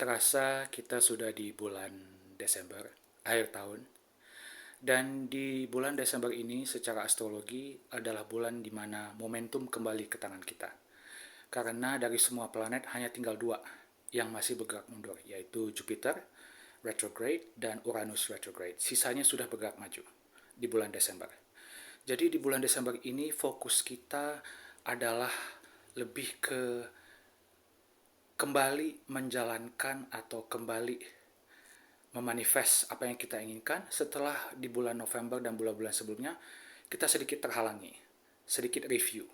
terasa kita sudah di bulan Desember, akhir tahun. Dan di bulan Desember ini secara astrologi adalah bulan di mana momentum kembali ke tangan kita. Karena dari semua planet hanya tinggal dua yang masih bergerak mundur, yaitu Jupiter retrograde dan Uranus retrograde. Sisanya sudah bergerak maju di bulan Desember. Jadi di bulan Desember ini fokus kita adalah lebih ke kembali menjalankan atau kembali memanifest apa yang kita inginkan setelah di bulan November dan bulan-bulan sebelumnya kita sedikit terhalangi, sedikit review,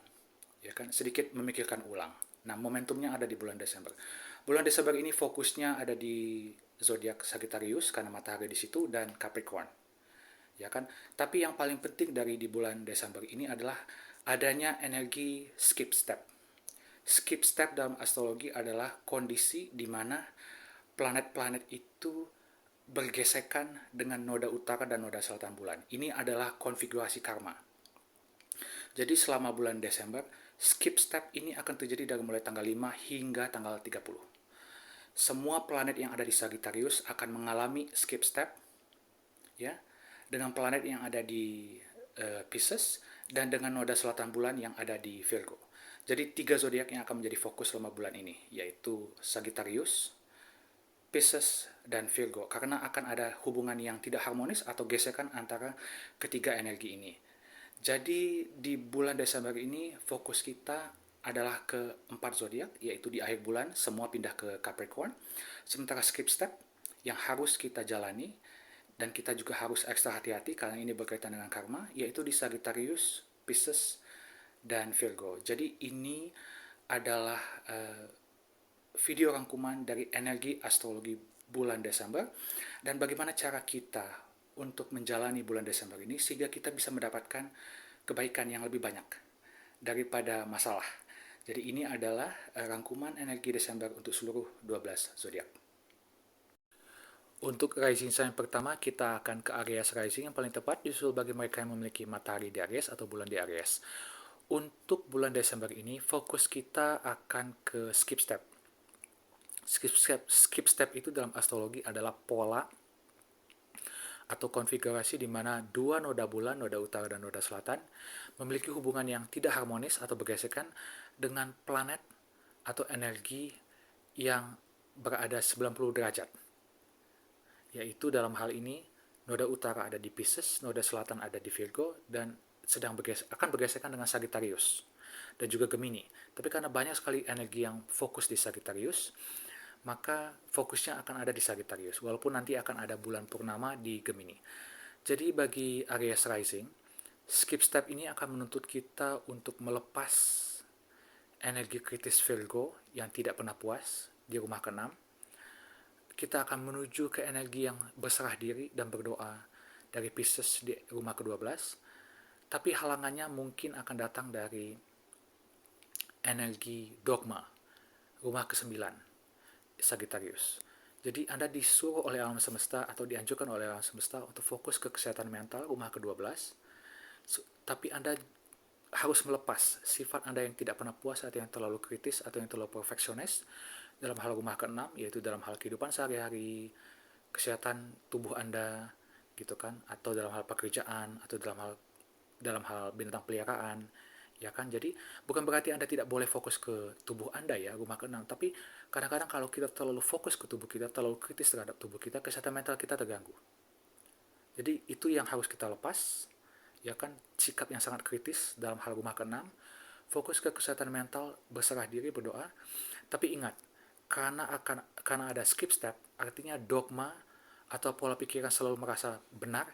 ya kan, sedikit memikirkan ulang. Nah, momentumnya ada di bulan Desember. Bulan Desember ini fokusnya ada di zodiak Sagittarius karena matahari di situ dan Capricorn, ya kan. Tapi yang paling penting dari di bulan Desember ini adalah adanya energi skip step. Skip step dalam astrologi adalah kondisi di mana planet-planet itu bergesekan dengan noda utara dan noda selatan bulan. Ini adalah konfigurasi karma. Jadi selama bulan Desember, skip step ini akan terjadi dari mulai tanggal 5 hingga tanggal 30. Semua planet yang ada di Sagittarius akan mengalami skip step, ya, dengan planet yang ada di Pisces dan dengan noda selatan bulan yang ada di Virgo. Jadi 3 zodiak yang akan menjadi fokus selama bulan ini, yaitu Sagittarius, Pisces, dan Virgo, karena akan ada hubungan yang tidak harmonis atau gesekan antara ketiga energi ini. Jadi di bulan Desember ini fokus kita adalah ke 4 zodiak, yaitu di akhir bulan semua pindah ke Capricorn. Sementara skip step yang harus kita jalani dan kita juga harus ekstra hati-hati karena ini berkaitan dengan karma, yaitu di Sagittarius, Pisces, dan Virgo. Jadi ini adalah video rangkuman dari energi astrologi bulan Desember dan bagaimana cara kita untuk menjalani bulan Desember ini sehingga kita bisa mendapatkan kebaikan yang lebih banyak daripada masalah. Jadi ini adalah rangkuman energi Desember untuk seluruh 12 zodiak. Untuk rising sign pertama, kita akan ke Aries rising yang paling tepat disusul bagi mereka yang memiliki matahari di Aries atau bulan di Aries. Untuk bulan Desember ini, fokus kita akan ke skip step. Skip step itu dalam astrologi adalah pola atau konfigurasi di mana dua noda bulan, noda utara dan noda selatan, memiliki hubungan yang tidak harmonis atau bergesekan dengan planet atau energi yang berada 90 derajat. Yaitu dalam hal ini, noda utara ada di Pisces, noda selatan ada di Virgo, dan akan bergesekan dengan Sagittarius dan juga Gemini. Tapi karena banyak sekali energi yang fokus di Sagittarius, maka fokusnya akan ada di Sagittarius, walaupun nanti akan ada bulan purnama di Gemini. Jadi bagi Aries rising, skip step ini akan menuntut kita untuk melepas energi kritis Virgo yang tidak pernah puas di rumah ke-6. Kita akan menuju ke energi yang berserah diri dan berdoa dari Pisces di rumah ke-12. Tapi halangannya mungkin akan datang dari energi dogma, rumah ke-9, Sagittarius. Jadi Anda disuruh oleh alam semesta atau dianjurkan oleh alam semesta untuk fokus ke kesehatan mental, rumah ke-12. Tapi Anda harus melepas sifat Anda yang tidak pernah puas atau yang terlalu kritis atau yang terlalu perfeksionis dalam hal rumah ke-6, yaitu dalam hal kehidupan sehari-hari, kesehatan tubuh Anda, gitu kan, atau dalam hal pekerjaan, atau dalam hal bintang peliharaan, ya kan. Jadi bukan berarti Anda tidak boleh fokus ke tubuh Anda ya, rumah ke-6, tapi kadang-kadang kalau kita terlalu fokus ke tubuh kita, terlalu kritis terhadap tubuh kita, kesehatan mental kita terganggu. Jadi itu yang harus kita lepas, ya kan, sikap yang sangat kritis dalam hal rumah ke-6, fokus ke kesehatan mental, berserah diri, berdoa. Tapi ingat, karena ada skip step, artinya dogma atau pola pikiran selalu merasa benar,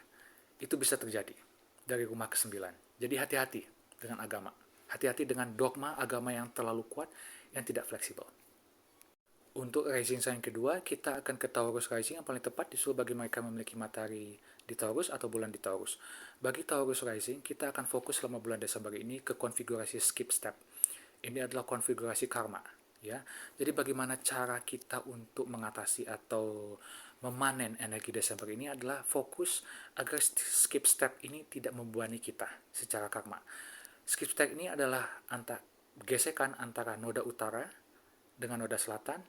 itu bisa terjadi dari rumah ke-9. Jadi hati-hati dengan agama. Hati-hati dengan dogma agama yang terlalu kuat, yang tidak fleksibel. Untuk rising sign kedua, kita akan ke Taurus rising yang paling tepat disuruh bagi mereka memiliki matahari di Taurus atau bulan di Taurus. Bagi Taurus rising, kita akan fokus selama bulan Desember ini ke konfigurasi skip step. Ini adalah konfigurasi karma, ya. Jadi bagaimana cara kita untuk mengatasi atau memanen energi Desember ini adalah fokus agar skip step ini tidak membebani kita secara karma. Skip step ini adalah gesekan antara noda utara dengan noda selatan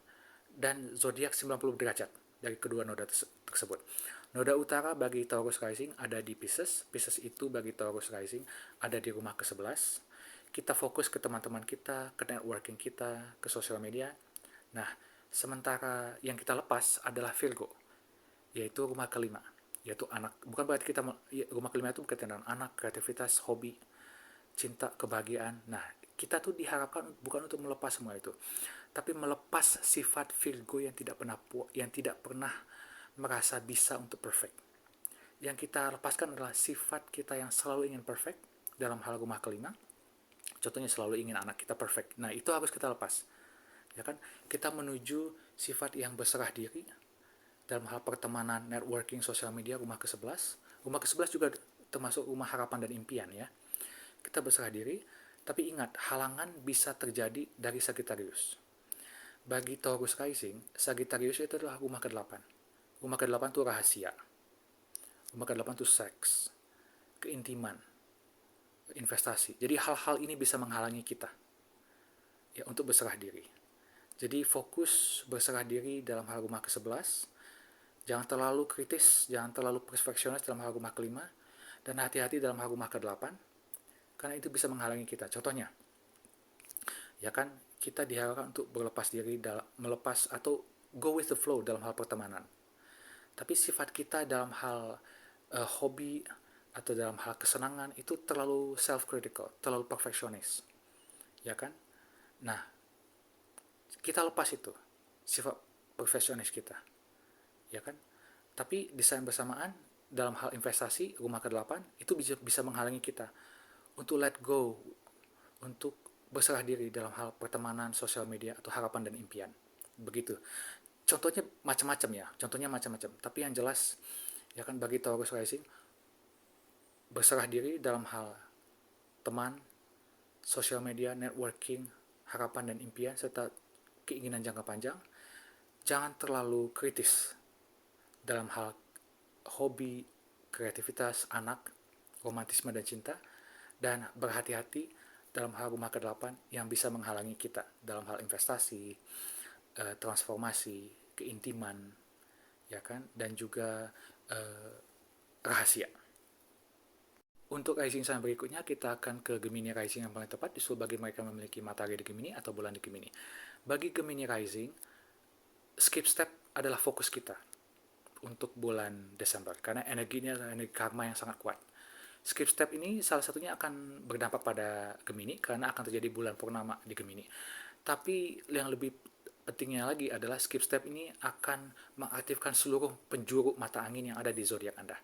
dan zodiak 90 derajat dari kedua noda tersebut. Noda utara bagi Taurus Rising ada di Pisces. Pisces itu bagi Taurus Rising ada di rumah ke-11. Kita fokus ke teman-teman kita, ke networking kita, ke sosial media. Nah, sementara yang kita lepas adalah Virgo, yaitu rumah kelima, yaitu anak. Bukan berarti kita rumah kelima itu berkaitan dengan anak, kreativitas, hobi, cinta, kebahagiaan. Nah, kita tuh diharapkan bukan untuk melepas semua itu, tapi melepas sifat Virgo yang tidak pernah merasa bisa untuk perfect. Yang kita lepaskan adalah sifat kita yang selalu ingin perfect dalam hal rumah kelima. Contohnya selalu ingin anak kita perfect. Nah, itu harus kita lepas. Ya kan? Kita menuju sifat yang berserah diri dalam hal pertemanan, networking, sosial media, rumah ke-11. Rumah ke-11 juga termasuk rumah harapan dan impian ya. Kita berserah diri, tapi ingat, halangan bisa terjadi dari Sagittarius. Bagi Taurus Rising, Sagittarius itu adalah rumah ke-8. Rumah ke-8 itu rahasia. Rumah ke-8 itu seks, keintiman, investasi. Jadi hal-hal ini bisa menghalangi kita ya untuk berserah diri. Jadi fokus berserah diri dalam hal rumah ke-11. Jangan terlalu kritis, jangan terlalu perfeksionis dalam hal rumah ke-5. Dan hati-hati dalam hal rumah ke-8. Karena itu bisa menghalangi kita. Contohnya, ya kan, kita diharapkan untuk berlepas diri, melepas atau go with the flow dalam hal pertemanan. Tapi sifat kita dalam hal hobi atau dalam hal kesenangan itu terlalu self-critical, terlalu perfeksionis. Ya kan? Nah, kita lepas itu, sifat perfeksionis kita. Ya kan? Tapi di saat bersamaan, dalam hal investasi, rumah ke-8, itu bisa menghalangi kita untuk let go, untuk berserah diri dalam hal pertemanan, sosial media, atau harapan dan impian. Begitu. Contohnya macam-macam ya, tapi yang jelas, ya kan, bagi Taurus Rising, berserah diri dalam hal teman, sosial media, networking, harapan dan impian, serta keinginan jangka panjang. Jangan terlalu kritis dalam hal hobi, kreativitas, anak, romantisme dan cinta, dan berhati-hati dalam hal rumah ke-8 yang bisa menghalangi kita dalam hal investasi, transformasi, keintiman, ya kan, dan juga rahasia. Untuk rising sign berikutnya, kita akan ke Gemini rising yang paling tepat, justru bagi mereka yang memiliki matahari di Gemini atau bulan di Gemini. Bagi Gemini rising, skip step adalah fokus kita untuk bulan Desember, karena energinya adalah energi karma yang sangat kuat. Skip step ini salah satunya akan berdampak pada Gemini, karena akan terjadi bulan purnama di Gemini. Tapi yang lebih pentingnya lagi adalah skip step ini akan mengaktifkan seluruh penjuru mata angin yang ada di zodiak Anda.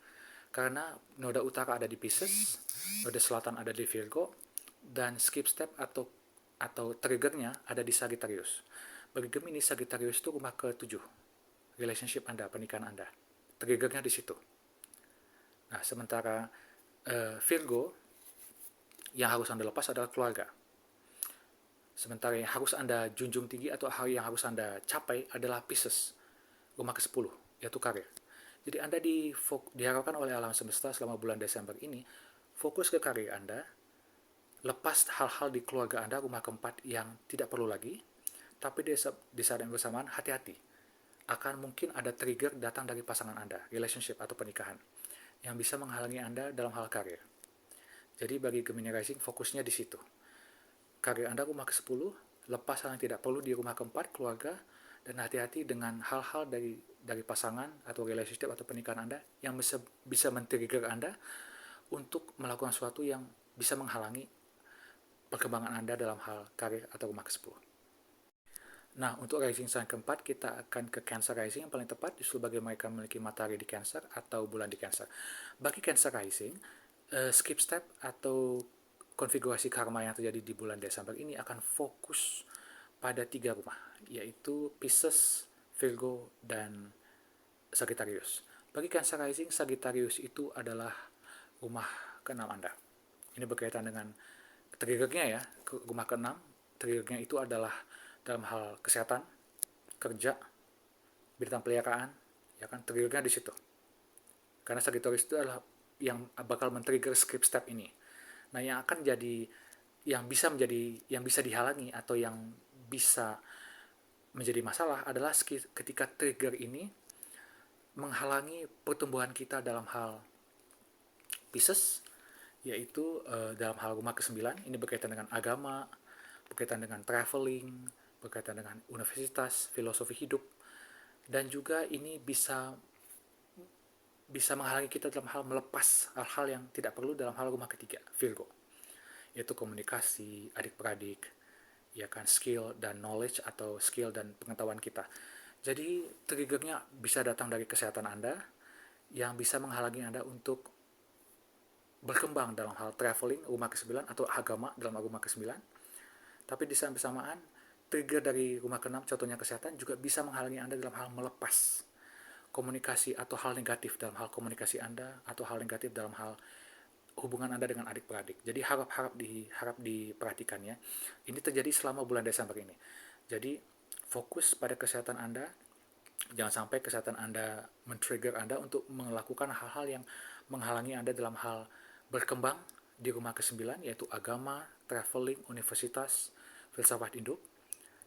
Karena noda utara ada di Pisces, noda selatan ada di Virgo, dan skip step atau triggernya ada di Sagittarius. Bagi Gemini, Sagittarius itu rumah ke-7, relationship Anda, pernikahan Anda. Triggernya di situ. Nah, sementara Virgo, yang harus Anda lepas adalah keluarga. Sementara yang harus Anda junjung tinggi atau hal yang harus Anda capai adalah Pisces, rumah ke-10, yaitu karir. Jadi Anda diharapkan oleh alam semesta selama bulan Desember ini, fokus ke karir Anda, lepas hal-hal di keluarga Anda, rumah ke-4 yang tidak perlu lagi, tapi di saat yang bersamaan, hati-hati. Akan mungkin ada trigger datang dari pasangan Anda, relationship atau pernikahan, yang bisa menghalangi Anda dalam hal karir. Jadi bagi Gemini Rising, fokusnya di situ. Karir Anda rumah ke-10, lepas hal yang tidak perlu di rumah ke-4, keluarga, dan hati-hati dengan hal-hal dari pasangan atau relationship atau pernikahan Anda yang bisa men-trigger Anda untuk melakukan sesuatu yang bisa menghalangi perkembangan Anda dalam hal karir atau rumah ke-10. Nah, untuk rising sign keempat, kita akan ke Cancer rising yang paling tepat, justru bagi mereka memiliki matahari di Cancer atau bulan di Cancer. Bagi Cancer rising, skip step atau konfigurasi karma yang terjadi di bulan Desember ini akan fokus pada 3 rumah, yaitu Pisces, Virgo, dan Sagittarius. Bagi Cancer rising, Sagittarius itu adalah rumah ke-6 Anda. Ini berkaitan dengan triggernya ya, rumah ke-6, triggernya itu adalah dalam hal kesehatan, kerja, bidang peliharaan, ya kan, triggernya di situ. Karena Sagittarius itu adalah yang bakal men-trigger skip step ini. Nah, yang akan jadi yang bisa dihalangi atau yang bisa menjadi masalah adalah ketika trigger ini menghalangi pertumbuhan kita dalam hal Pisces, yaitu dalam hal rumah ke-9, ini berkaitan dengan agama, berkaitan dengan traveling, berkaitan dengan universitas, filosofi hidup, dan juga ini bisa menghalangi kita dalam hal melepas hal-hal yang tidak perlu dalam hal rumah ketiga, Virgo, yaitu komunikasi, adik-beradik, ya kan, skill dan knowledge atau skill dan pengetahuan kita. Jadi triggernya bisa datang dari kesehatan Anda yang bisa menghalangi Anda untuk berkembang dalam hal traveling, rumah ke-9, atau agama dalam rumah ke-9. Tapi di saat bersamaan, trigger dari rumah ke-6, contohnya kesehatan, juga bisa menghalangi Anda dalam hal melepas komunikasi atau hal negatif dalam hal komunikasi Anda, atau hal negatif dalam hal hubungan Anda dengan adik-beradik. Jadi harap diperhatikan ya. Ini terjadi selama bulan Desember ini. Jadi fokus pada kesehatan Anda. Jangan sampai kesehatan Anda men-trigger Anda untuk melakukan hal-hal yang menghalangi Anda dalam hal berkembang di rumah ke-9, yaitu agama, traveling, universitas, filsafat hidup.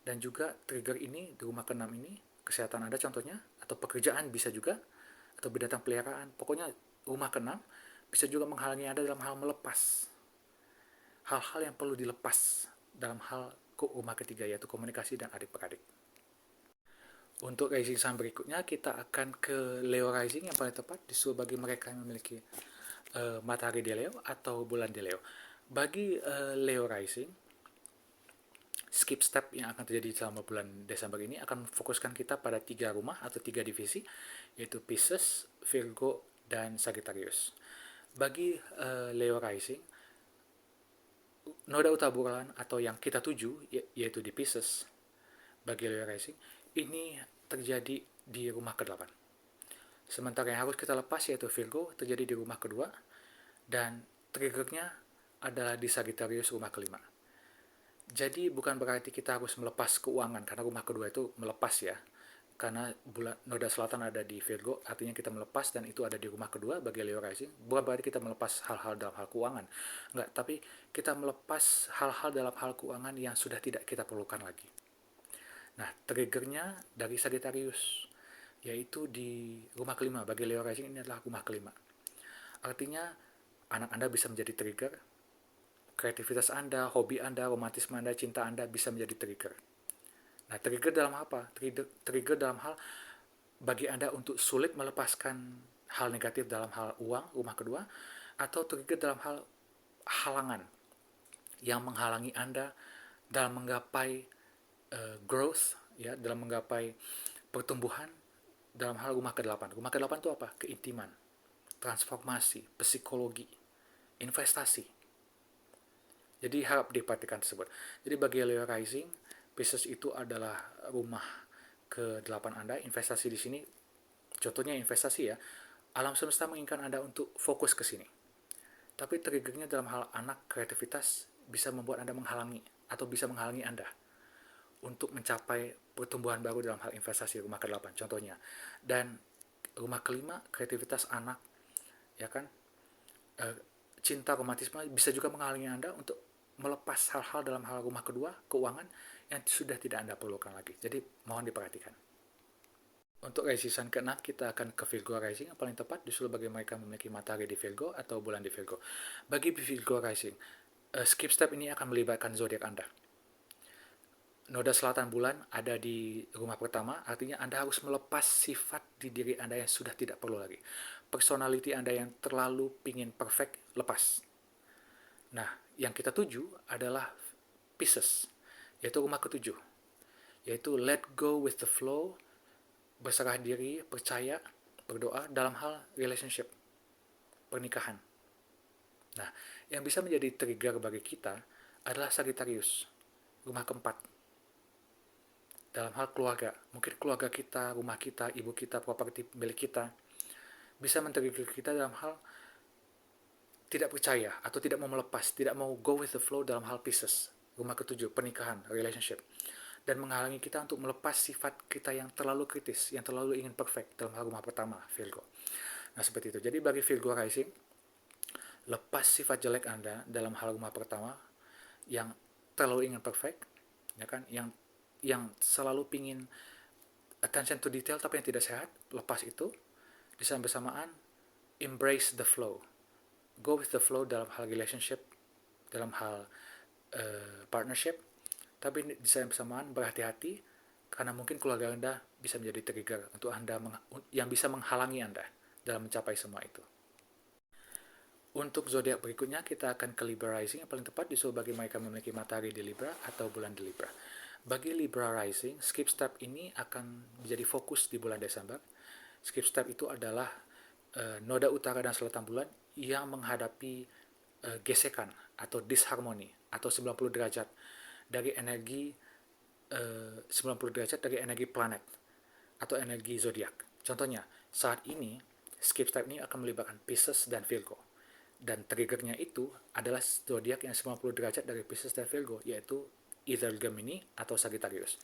Dan juga trigger ini di rumah ke-6 ini, kesehatan Anda contohnya, atau pekerjaan bisa juga, atau binatang peliharaan. Pokoknya rumah ke-6 bisa juga menghalangi Anda dalam hal melepas hal-hal yang perlu dilepas dalam hal rumah ketiga, yaitu komunikasi dan adik-beradik. Untuk rising sun berikutnya, kita akan ke Leo rising yang paling tepat disuruh bagi mereka yang memiliki matahari di Leo atau bulan di Leo. Bagi Leo rising, skip step yang akan terjadi selama bulan Desember ini akan fokuskan kita pada 3 rumah atau 3 divisi, yaitu Pisces, Virgo, dan Sagittarius. Bagi Leo rising, noda utara bulan atau yang kita tuju, yaitu di Pisces, bagi Leo rising, ini terjadi di rumah ke-8. Sementara yang harus kita lepas, yaitu Virgo, terjadi di rumah kedua, dan triggernya adalah di Sagittarius rumah ke-5. Jadi bukan berarti kita harus melepas keuangan, karena rumah kedua itu melepas ya. Karena noda selatan ada di Virgo, artinya kita melepas, dan itu ada di rumah kedua bagi Leo rising. Bukan berarti kita melepas hal-hal dalam hal keuangan. Enggak, tapi kita melepas hal-hal dalam hal keuangan yang sudah tidak kita perlukan lagi. Nah, triggernya dari Sagittarius, yaitu di rumah kelima. Bagi Leo rising ini adalah rumah kelima. Artinya, anak Anda bisa menjadi trigger, kreativitas Anda, hobi Anda, romantisme Anda, cinta Anda bisa menjadi trigger. Nah, trigger dalam apa? Trigger dalam hal bagi Anda untuk sulit melepaskan hal negatif dalam hal uang, rumah kedua, atau trigger dalam hal halangan yang menghalangi Anda dalam menggapai growth, ya, dalam menggapai pertumbuhan dalam hal rumah ke-8. Rumah ke-8 itu apa? Keintiman, transformasi, psikologi, investasi. Jadi harap diperhatikan tersebut. Jadi bagi Leo rising, Pisces itu adalah rumah ke-8 Anda. Investasi di sini, contohnya investasi ya, alam semesta menginginkan Anda untuk fokus ke sini. Tapi triggernya dalam hal anak, kreativitas bisa membuat Anda menghalangi atau bisa menghalangi Anda untuk mencapai pertumbuhan baru dalam hal investasi rumah ke-8 contohnya. Dan rumah ke-5, kreativitas anak, ya kan, cinta, romantisme bisa juga menghalangi Anda untuk melepas hal-hal dalam hal rumah kedua, keuangan, yang sudah tidak Anda perlukan lagi. Jadi mohon diperhatikan. Untuk rising sun ke-6, kita akan ke Virgo rising yang paling tepat disuruh bagi mereka memiliki matahari di Virgo atau bulan di Virgo. Bagi Virgo rising, skip step ini akan melibatkan zodiak Anda. Noda selatan bulan ada di rumah pertama, artinya Anda harus melepas sifat di diri Anda yang sudah tidak perlu lagi. Personality Anda yang terlalu pingin perfect, lepas. Nah, yang kita tuju adalah Pisces, yaitu rumah ketujuh. Yaitu let go with the flow, berserah diri, percaya, berdoa dalam hal relationship, pernikahan. Nah, yang bisa menjadi trigger bagi kita adalah Sagittarius, rumah keempat. Dalam hal keluarga, mungkin keluarga kita, rumah kita, ibu kita, properti milik kita, bisa men-trigger kita dalam hal tidak percaya atau tidak mau melepas, tidak mau go with the flow dalam hal Pisces, rumah ketujuh, pernikahan, relationship, dan menghalangi kita untuk melepas sifat kita yang terlalu kritis, yang terlalu ingin perfect dalam hal rumah pertama, Virgo. Nah, seperti itu. Jadi bagi Virgo rising, lepas sifat jelek Anda dalam hal rumah pertama yang terlalu ingin perfect, ya kan, yang yang selalu pingin attention to detail tapi yang tidak sehat, lepas itu. Di saat bersamaan, embrace the flow. Go with the flow dalam hal relationship, dalam hal partnership, tapi di saat bersamaan berhati-hati karena mungkin keluarga Anda bisa menjadi trigger untuk Anda yang bisa menghalangi Anda dalam mencapai semua itu. Untuk zodiak berikutnya kita akan ke Libra Rising, yang paling tepat disuruh bagi mereka memiliki matahari di Libra atau bulan di Libra. Bagi Libra Rising, skip step ini akan menjadi fokus di bulan Desember. Skip step itu adalah noda utara dan selatan bulan yang menghadapi gesekan atau disharmoni atau 90 derajat dari energi 90 derajat dari energi planet atau energi zodiak. Contohnya, saat ini skip step ini akan melibatkan Pisces dan Virgo. Dan triggernya itu adalah zodiak yang 90 derajat dari Pisces dan Virgo, yaitu either Gemini atau Sagittarius.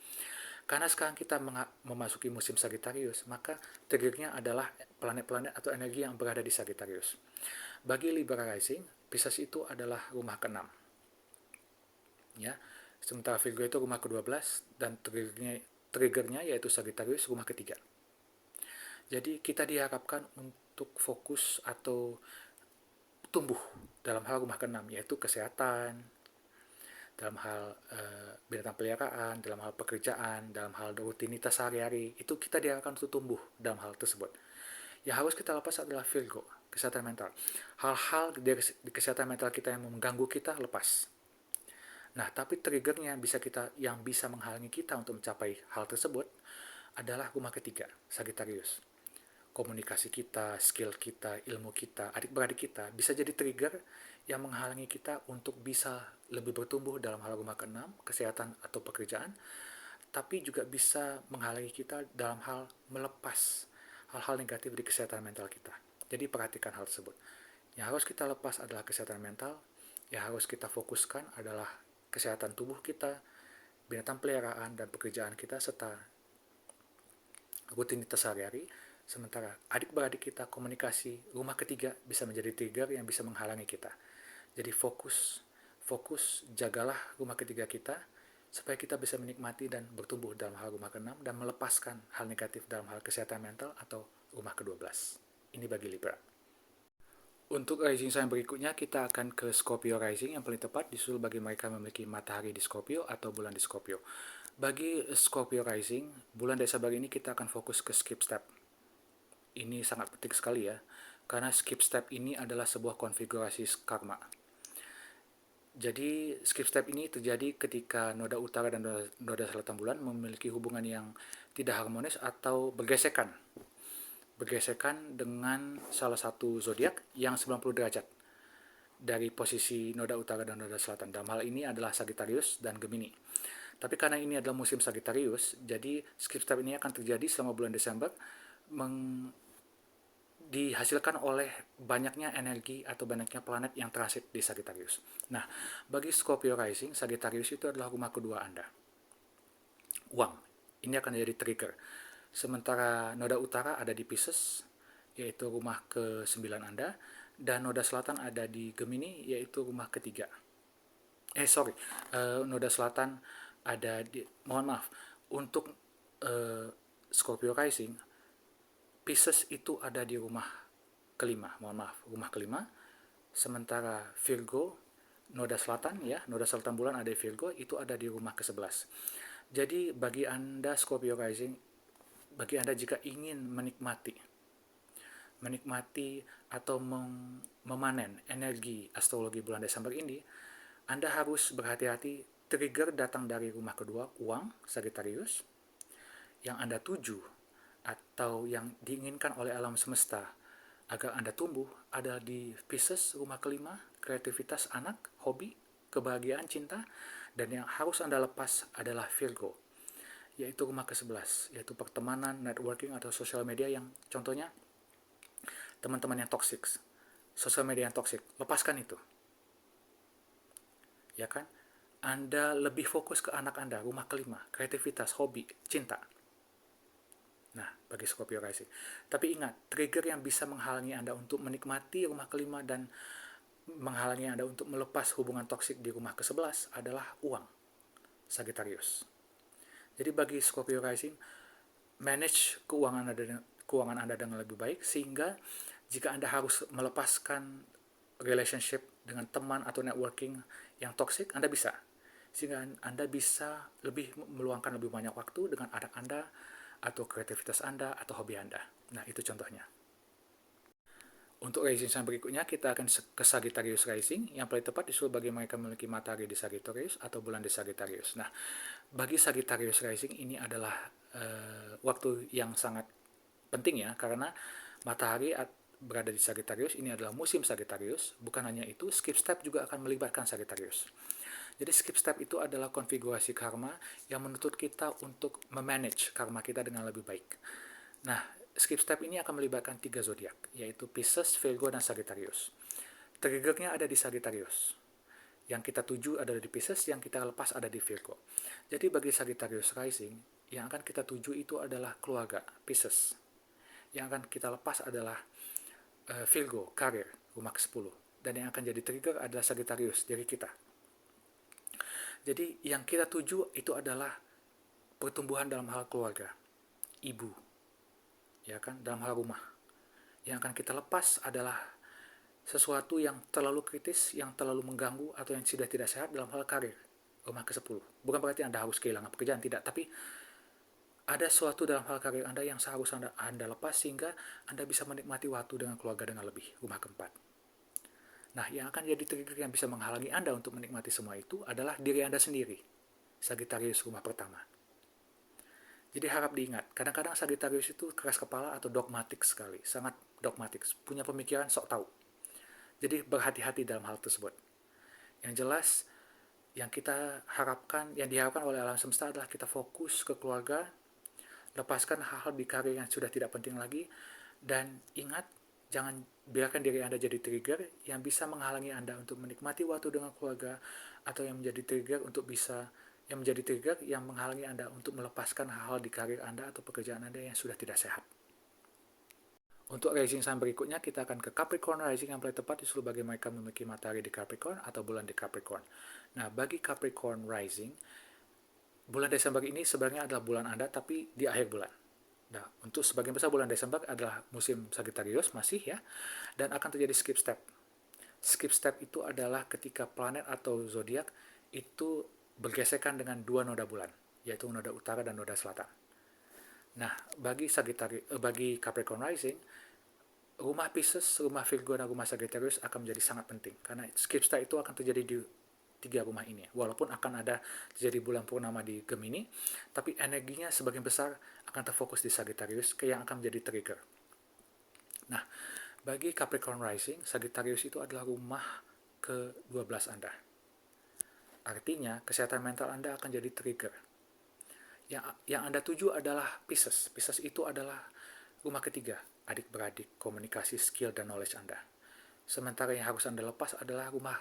Karena sekarang kita memasuki musim Sagittarius, maka triggernya adalah planet-planet atau energi yang berada di Sagittarius. Bagi Libra Rising, Pisces itu adalah rumah ke-6. Ya. Sementara Virgo itu rumah ke-12 dan triggernya yaitu Sagittarius rumah ke-3. Jadi kita diharapkan untuk fokus atau tumbuh dalam hal rumah ke-6, yaitu kesehatan, dalam hal binatang peliharaan, dalam hal pekerjaan, dalam hal rutinitas sehari-hari, itu kita diarahkan untuk tumbuh dalam hal tersebut. Yang harus kita lepas adalah Virgo, kesehatan mental. Hal-hal di kesehatan mental kita yang mengganggu kita, lepas. Nah, tapi triggernya yang bisa menghalangi kita untuk mencapai hal tersebut adalah rumah ke-3, Sagittarius. Komunikasi kita, skill kita, ilmu kita, adik-beradik kita bisa jadi trigger yang menghalangi kita untuk bisa lebih bertumbuh dalam hal rumah ke-6, kesehatan atau pekerjaan, tapi juga bisa menghalangi kita dalam hal melepas hal-hal negatif di kesehatan mental kita. Jadi perhatikan hal tersebut. Yang harus kita lepas adalah kesehatan mental, yang harus kita fokuskan adalah kesehatan tubuh kita, binatang peliharaan dan pekerjaan kita, serta rutinitas sehari-hari. Sementara adik-beradik kita, komunikasi, rumah ke-3 bisa menjadi trigger yang bisa menghalangi kita. Jadi fokus, jagalah rumah ke-3 kita, supaya kita bisa menikmati dan bertumbuh dalam hal rumah ke-6 dan melepaskan hal negatif dalam hal kesehatan mental atau rumah ke-12. Ini bagi Libra. Untuk rising sign berikutnya, kita akan ke Scorpio rising, yang paling tepat disusul bagi mereka memiliki matahari di Scorpio atau bulan di Scorpio. Bagi Scorpio rising, bulan Desember ini kita akan fokus ke skip step. Ini sangat penting sekali ya, karena skip step ini adalah sebuah konfigurasi karma. Jadi skip step ini terjadi ketika noda utara dan noda selatan bulan memiliki hubungan yang tidak harmonis atau bergesekan dengan salah satu zodiak yang 90 derajat dari posisi noda utara dan noda selatan. Dalam hal ini adalah Sagittarius dan Gemini. Tapi karena ini adalah musim Sagittarius, jadi skip step ini akan terjadi selama bulan Desember, dihasilkan oleh banyaknya energi atau banyaknya planet yang transit di Sagittarius. Nah, bagi Scorpio rising, Sagittarius itu adalah rumah kedua Anda. Uang, ini akan jadi trigger. Sementara noda utara ada di Pisces, yaitu rumah ke-9 Anda, dan noda selatan ada di Gemini, yaitu rumah ke-3. Noda selatan ada di, mohon maaf, untuk Scorpio rising, Pisces itu ada di rumah kelima, rumah kelima. Sementara Virgo, noda selatan bulan ada di Virgo, itu ada di rumah ke-11. Jadi bagi Anda Scorpio rising, bagi Anda jika ingin menikmati atau memanen energi astrologi bulan Desember ini, Anda harus berhati-hati. Trigger datang dari rumah kedua, uang, Sagittarius, yang Anda tuju atau yang diinginkan oleh alam semesta agar Anda tumbuh ada di Pisces, rumah kelima, kreativitas, anak, hobi, kebahagiaan, cinta. Dan yang harus Anda lepas adalah Virgo, yaitu rumah ke-11, yaitu pertemanan, networking, atau sosial media yang contohnya teman-teman yang toksik, sosial media yang toksik. Lepaskan itu. Ya kan? Anda lebih fokus ke anak Anda, rumah kelima, kreativitas, hobi, cinta. Nah, bagi Scorpio rising. Tapi ingat, trigger yang bisa menghalangi Anda untuk menikmati rumah kelima dan menghalangi Anda untuk melepas hubungan toksik di rumah ke-11 adalah uang, Sagittarius. Jadi bagi Scorpio rising, manage keuangan Anda dengan lebih baik, sehingga jika Anda harus melepaskan relationship dengan teman atau networking yang toxic, Anda bisa. Sehingga Anda bisa meluangkan lebih banyak waktu dengan anak Anda, atau kreativitas Anda, atau hobi Anda. Nah, itu contohnya. Untuk rising sign berikutnya, kita akan ke Sagittarius rising. Yang paling tepat disuruh bagi mereka memiliki matahari di Sagittarius atau bulan di Sagittarius. Nah, bagi Sagittarius rising ini adalah waktu yang sangat penting ya, karena matahari berada di Sagittarius, ini adalah musim Sagittarius. Bukan hanya itu, skip step juga akan melibatkan Sagittarius. Jadi skip step itu adalah konfigurasi karma yang menuntut kita untuk memanage karma kita dengan lebih baik. Nah, skip step ini akan melibatkan 3 zodiak, yaitu Pisces, Virgo, dan Sagittarius. Triggernya ada di Sagittarius. Yang kita tuju adalah di Pisces, yang kita lepas ada di Virgo. Jadi bagi Sagittarius rising, yang akan kita tuju itu adalah keluarga, Pisces. Yang akan kita lepas adalah Virgo, karir, rumah ke-10. Dan yang akan jadi trigger adalah Sagittarius, diri kita. Jadi yang kita tuju itu adalah pertumbuhan dalam hal keluarga, ibu, ya kan, dalam hal rumah. Yang akan kita lepas adalah sesuatu yang terlalu kritis, yang terlalu mengganggu, atau yang sudah tidak sehat dalam hal karir, rumah ke-10. Bukan berarti Anda harus kehilangan pekerjaan, tidak. Tapi ada sesuatu dalam hal karir Anda yang seharusnya Anda lepas, sehingga Anda bisa menikmati waktu dengan keluarga dengan lebih, rumah ke-4. Nah, yang akan jadi trigger yang bisa menghalangi Anda untuk menikmati semua itu adalah diri Anda sendiri, Sagittarius rumah pertama. Jadi harap diingat, kadang-kadang Sagittarius itu keras kepala atau dogmatik sekali, sangat dogmatik, punya pemikiran sok tahu. Jadi berhati-hati dalam hal tersebut. Yang jelas, yang diharapkan oleh alam semesta adalah kita fokus ke keluarga, lepaskan hal-hal di karir yang sudah tidak penting lagi, dan ingat, jangan biarkan diri Anda jadi trigger yang bisa menghalangi Anda untuk menikmati waktu dengan keluarga, atau yang menjadi trigger yang menghalangi Anda untuk melepaskan hal-hal di karir Anda atau pekerjaan Anda yang sudah tidak sehat. Untuk rising sign berikutnya, kita akan ke Capricorn rising. Yang paling tepat disuruh bagi mereka memiliki matahari di Capricorn atau bulan di Capricorn. Nah, bagi Capricorn rising, bulan Desember ini sebenarnya adalah bulan Anda, tapi di akhir bulan. Nah, untuk sebagian besar bulan Desember adalah musim Sagittarius masih ya, dan akan terjadi skip step. Skip step itu adalah ketika planet atau zodiak itu bergesekan dengan 2 noda bulan, yaitu noda utara dan noda selatan. Nah, bagi Capricorn rising, rumah Pisces, rumah Virgo, dan rumah Sagittarius akan menjadi sangat penting, karena skip step itu akan terjadi di 3 rumah ini. Walaupun akan ada terjadi bulan purnama di Gemini, tapi energinya sebagian besar akan terfokus di Sagittarius, yang akan menjadi trigger. Nah, bagi Capricorn rising, Sagittarius itu adalah rumah ke-12 Anda. Artinya, kesehatan mental Anda akan jadi trigger. Yang Anda tuju adalah Pisces. Pisces itu adalah rumah ketiga, adik-beradik, komunikasi, skill, dan knowledge Anda. Sementara yang harus Anda lepas adalah rumah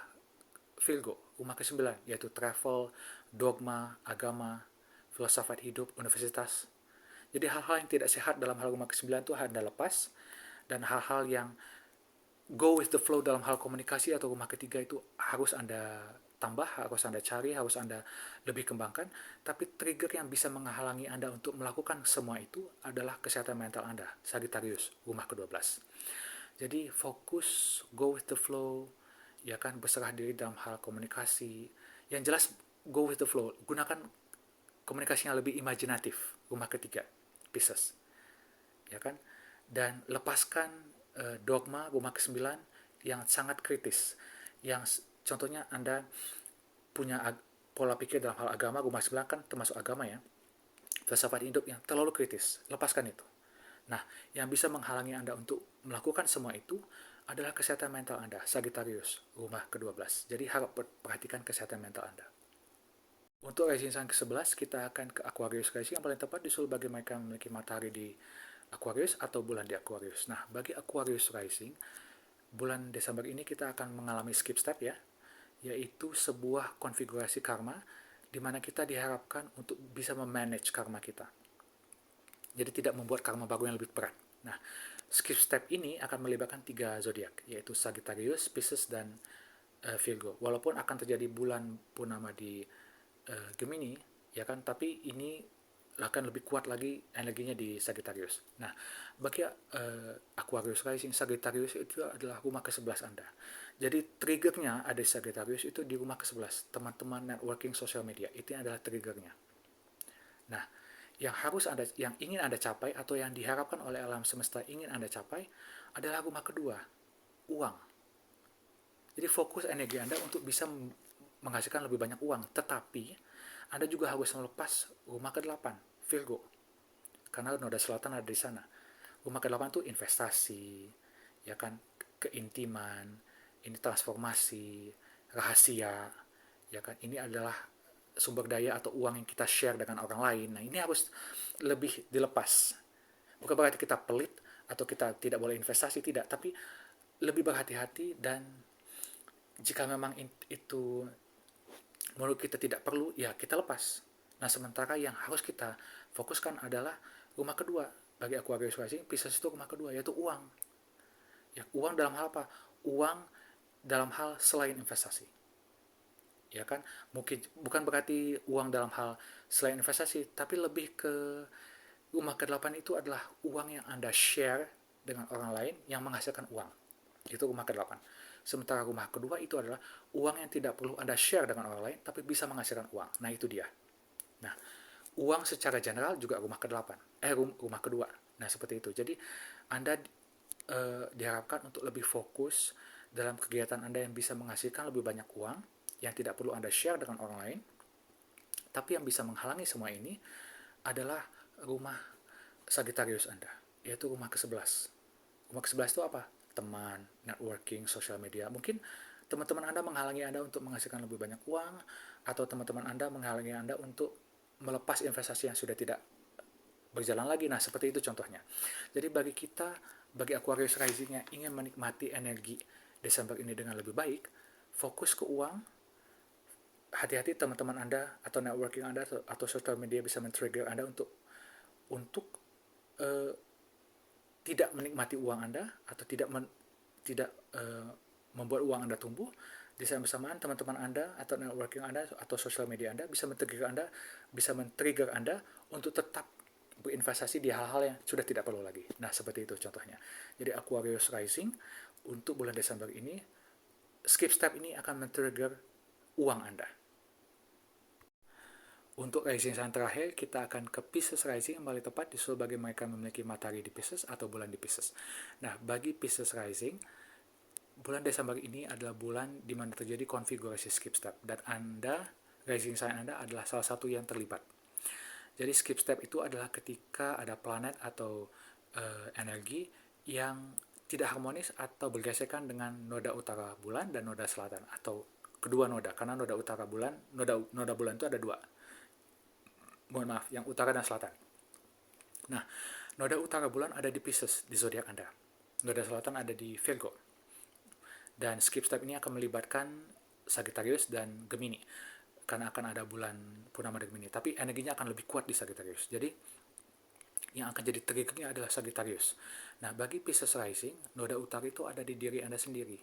Virgo, rumah ke-9, yaitu travel, dogma, agama, filsafat hidup, universitas. Jadi hal-hal yang tidak sehat dalam hal rumah ke-9 itu Anda lepas, dan hal-hal yang go with the flow dalam hal komunikasi atau rumah ketiga itu harus Anda tambah, harus Anda cari, harus Anda lebih kembangkan. Tapi trigger yang bisa menghalangi Anda untuk melakukan semua itu adalah kesehatan mental Anda, Sagittarius, rumah ke-12. Jadi fokus, go with the flow, ya kan, berserah diri dalam hal komunikasi. Yang jelas go with the flow, gunakan komunikasi yang lebih imajinatif, rumah ketiga, Pisces, ya kan, dan lepaskan dogma rumah ke-9 yang sangat kritis, yang contohnya Anda punya pola pikir dalam hal agama, rumah 9 kan termasuk agama ya, filsafat hidup yang terlalu kritis, lepaskan itu. Nah, yang bisa menghalangi Anda untuk melakukan semua itu adalah kesehatan mental Anda, Sagittarius, rumah ke-12. Jadi harap perhatikan kesehatan mental Anda. Untuk rising sign ke-11, kita akan ke Aquarius rising. Yang paling tepat disuruh bagi mereka memiliki matahari di Aquarius atau bulan di Aquarius. Nah, bagi Aquarius rising, bulan Desember ini kita akan mengalami skip step ya, yaitu sebuah konfigurasi karma di mana kita diharapkan untuk bisa memanage karma kita. Jadi tidak membuat karma baru yang lebih berat. Nah, skip step ini akan melibatkan 3 zodiak, yaitu Sagittarius, Pisces, dan Virgo. Walaupun akan terjadi bulan purnama di Gemini, ya kan, tapi ini akan lebih kuat lagi energinya di Sagittarius. Nah, bagi Aquarius rising, Sagittarius itu adalah rumah ke-11 Anda. Jadi triggernya ada di Sagittarius itu di rumah ke-11. Teman-teman networking sosial media, itu adalah triggernya. Nah, yang ingin Anda capai atau yang diharapkan oleh alam semesta ingin Anda capai adalah rumah kedua, uang. Jadi fokus energi Anda untuk bisa menghasilkan lebih banyak uang. Tetapi Anda juga harus melepas rumah ke-8, Virgo. Karena noda selatan ada di sana. Rumah ke-8 itu investasi, ya kan, keintiman, ini transformasi, rahasia, ya kan. Ini adalah sumber daya atau uang yang kita share dengan orang lain. Nah, ini harus lebih dilepas. Bukan berarti kita pelit atau kita tidak boleh investasi, tidak, tapi lebih berhati-hati, dan jika memang itu menurut kita tidak perlu, ya kita lepas. Nah, sementara yang harus kita fokuskan adalah rumah kedua. Bagi Aquarius rising, Pisces itu rumah kedua, yaitu uang. Ya, uang dalam hal apa? Uang dalam hal selain investasi. Ya kan? Mungkin bukan berarti uang dalam hal selain investasi, tapi lebih ke rumah ke-8 itu adalah uang yang Anda share dengan orang lain yang menghasilkan uang. Itu rumah ke-8. Sementara rumah kedua itu adalah uang yang tidak perlu Anda share dengan orang lain, tapi bisa menghasilkan uang. Nah, itu dia. Nah, uang secara general juga rumah ke-8. Rumah kedua. Nah, seperti itu. Jadi, Anda diharapkan untuk lebih fokus dalam kegiatan Anda yang bisa menghasilkan lebih banyak uang, yang tidak perlu Anda share dengan orang lain. Tapi yang bisa menghalangi semua ini adalah rumah Sagittarius Anda, yaitu rumah ke-11. Rumah ke-11 itu apa? Teman, networking, sosial media. Mungkin teman-teman Anda menghalangi Anda untuk menghasilkan lebih banyak uang, atau teman-teman Anda menghalangi Anda untuk melepas investasi yang sudah tidak berjalan lagi. Nah, seperti itu contohnya. Jadi bagi kita, bagi Aquarius rising yang ingin menikmati energi Desember ini dengan lebih baik, fokus ke uang. Hati-hati teman-teman Anda atau networking Anda atau sosial media bisa men-trigger Anda untuk uh, tidak menikmati uang Anda atau tidak membuat uang Anda tumbuh. Di saat bersamaan teman-teman Anda atau networking Anda atau sosial media Anda bisa men-trigger Anda untuk tetap berinvestasi di hal-hal yang sudah tidak perlu lagi. Nah, seperti itu contohnya. Jadi Aquarius rising untuk bulan Desember ini, skip step ini akan men-trigger uang Anda. Untuk rising sign terakhir, kita akan ke Pisces rising, yang paling tepat disusul bagi mereka memiliki matahari di Pisces atau bulan di Pisces. Nah, bagi Pisces rising, bulan Desember ini adalah bulan di mana terjadi konfigurasi skip step, dan Anda, rising sign Anda adalah salah satu yang terlibat. Jadi skip step itu adalah ketika ada planet atau energi yang tidak harmonis atau bergesekan dengan noda utara bulan dan noda selatan, atau kedua noda, karena noda utara bulan, noda bulan itu ada dua. Mohon maaf, yang utara dan selatan. Nah, noda utara bulan ada di Pisces, di zodiak Anda. Noda selatan ada di Virgo. Dan skip step ini akan melibatkan Sagittarius dan Gemini, karena akan ada bulan purnama di Gemini. Tapi energinya akan lebih kuat di Sagittarius. Jadi, yang akan jadi triggernya adalah Sagittarius. Nah, bagi Pisces rising, noda utara itu ada di diri Anda sendiri.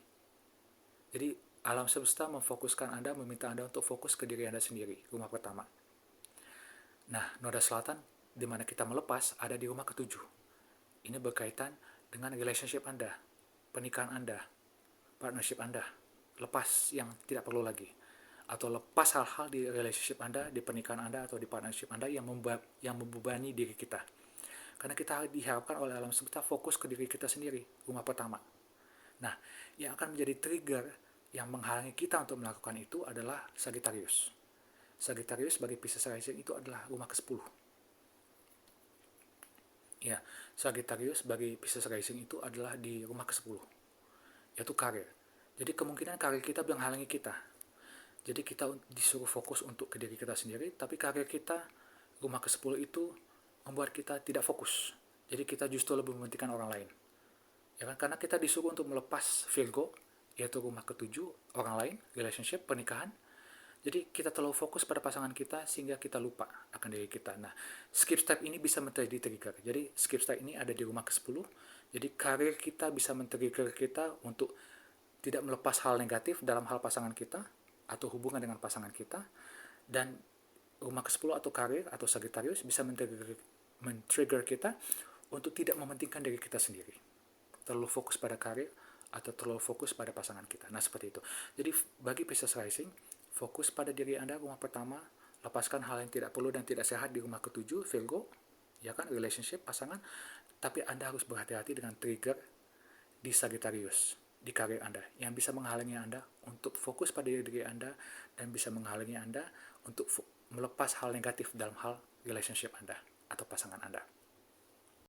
Jadi, alam semesta memfokuskan Anda, meminta Anda untuk fokus ke diri Anda sendiri, rumah pertama. Nah, noda selatan, di mana kita melepas, ada di rumah ke-7. Ini berkaitan dengan relationship Anda, pernikahan Anda, partnership Anda. Lepas yang tidak perlu lagi. Atau lepas hal-hal di relationship Anda, di pernikahan Anda, atau di partnership Anda yang membebani diri kita. Karena kita diharapkan oleh alam semesta fokus ke diri kita sendiri, rumah pertama. Nah, yang akan menjadi trigger yang menghalangi kita untuk melakukan itu adalah Sagittarius. Sagittarius bagi Pisces rising itu adalah rumah ke-10. Ya, Sagittarius bagi Pisces rising itu adalah di rumah ke-10, yaitu karir. Jadi kemungkinan karir kita menghalangi kita. Jadi kita disuruh fokus untuk ke diri kita sendiri, tapi karir kita, rumah ke-10 itu membuat kita tidak fokus. Jadi kita justru lebih mementingkan orang lain. Ya kan? Karena kita disuruh untuk melepas Virgo, yaitu rumah ke-7, orang lain, relationship, pernikahan. Jadi kita terlalu fokus pada pasangan kita sehingga kita lupa akan diri kita. Nah, skip step ini bisa menjadi trigger. Jadi skip step ini ada di rumah ke-10. Jadi karir kita bisa men-trigger kita untuk tidak melepas hal negatif dalam hal pasangan kita atau hubungan dengan pasangan kita, dan rumah ke-10 atau karir atau Sagittarius bisa men-trigger kita untuk tidak mementingkan diri kita sendiri. Terlalu fokus pada karir atau terlalu fokus pada pasangan kita. Nah, seperti itu. Jadi bagi Pisces Rising, fokus pada diri Anda rumah pertama, lepaskan hal yang tidak perlu dan tidak sehat di rumah ke-7, Virgo, ya kan, relationship, pasangan. Tapi Anda harus berhati-hati dengan trigger di Sagittarius, di karir Anda, yang bisa menghalangi Anda untuk fokus pada diri Anda dan bisa menghalangi Anda untuk melepas hal negatif dalam hal relationship Anda atau pasangan Anda.